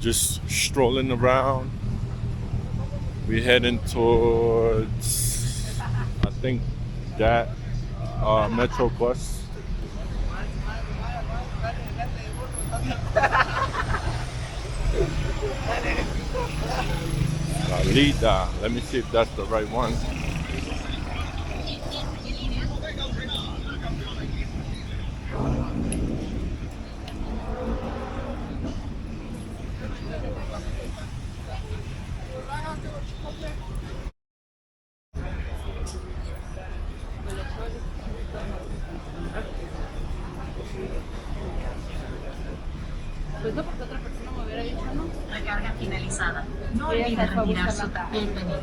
just strolling around. We're heading towards, I think, that metro bus. Salida. Let me see if that's the right one. Recarga finalizada. No olvide retirar su bienvenido.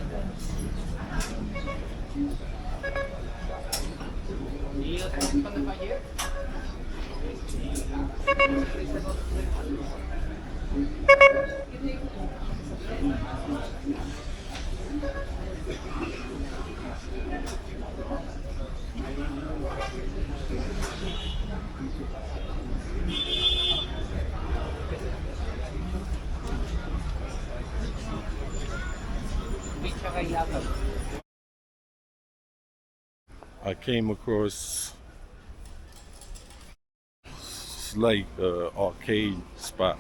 I came across like arcade spot.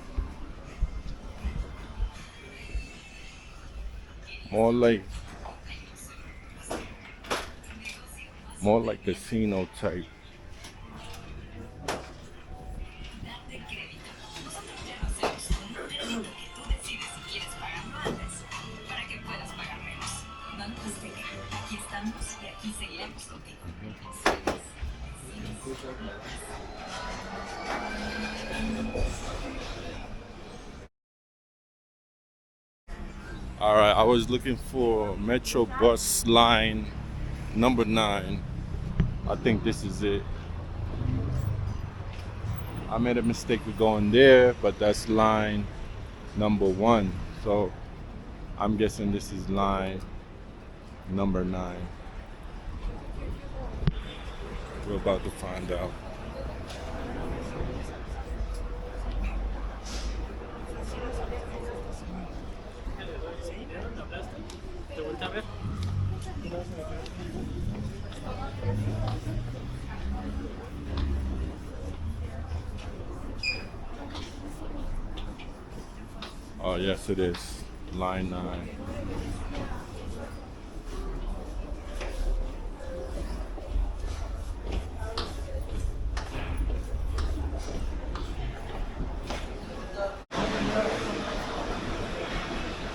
More like casino type. All right, I was looking for Metro bus line number 9. I think this is it. I made a mistake with going there, but that's line number 1. So I'm guessing this is line number 9. We're about to find out. Oh, yes, it is. Line 9.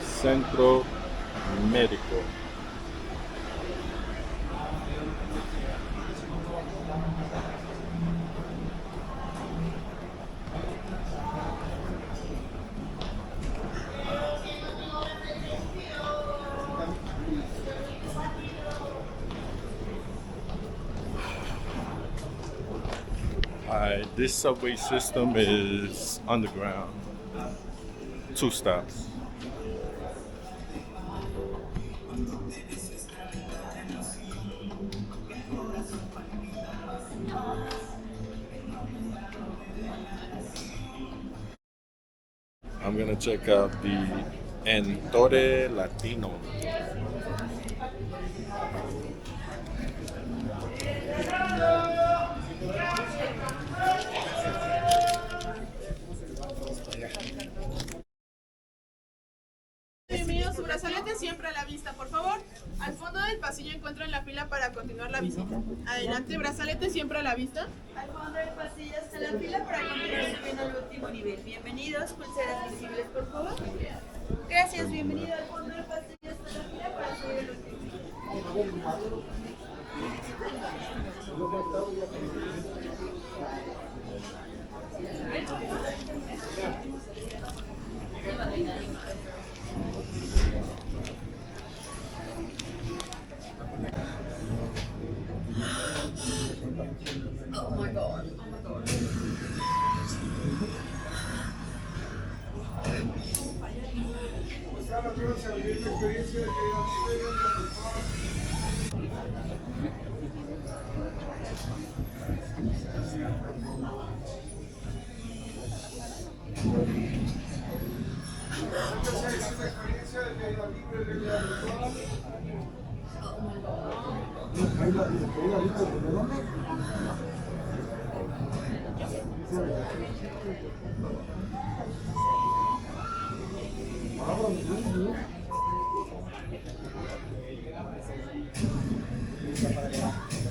Centro Médico. This subway system is underground. 2 stops. I'm gonna check out the Entore Latino. Bienvenido, su brazalete siempre a la vista, por favor. Al fondo del pasillo encuentran la fila para continuar la visita. Adelante, brazalete siempre a la vista. Al fondo del pasillo está la fila para continuar subiendo al último nivel. Bienvenidos, pulseras visibles, por favor. Gracias, bienvenido. Al fondo del pasillo está la fila para subir al último nivel.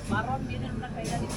Marrón viene en una caída de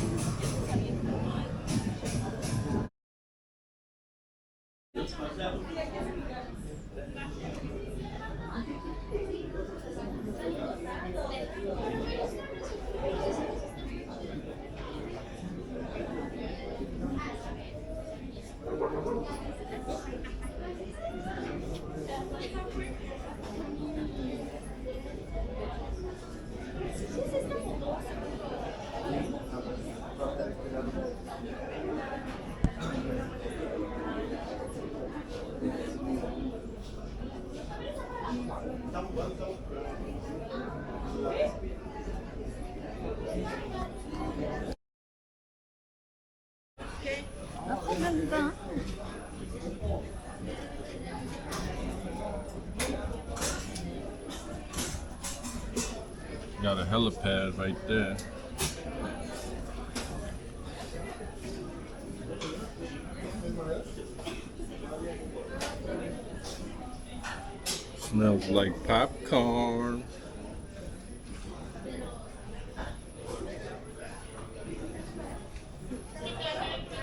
Got a helipad right there. Smells like popcorn.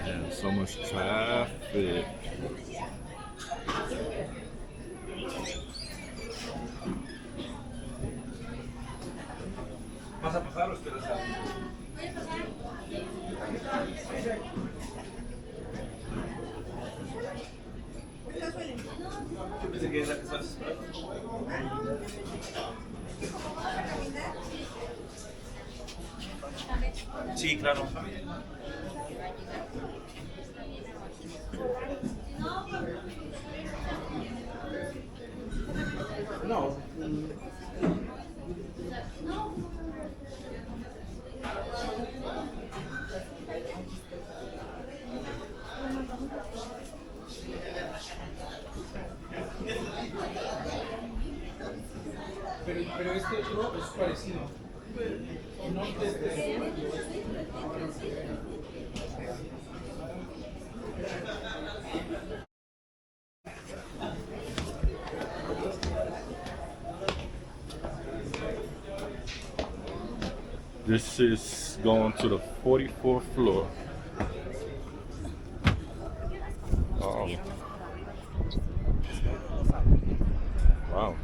And so much traffic. ¿Vas a pasar o esperas a...? Yo pensé que es la que estás esperando. Sí, claro. No. Pero este otro es parecido. No, This is going to the 44th floor. Oh. Wow.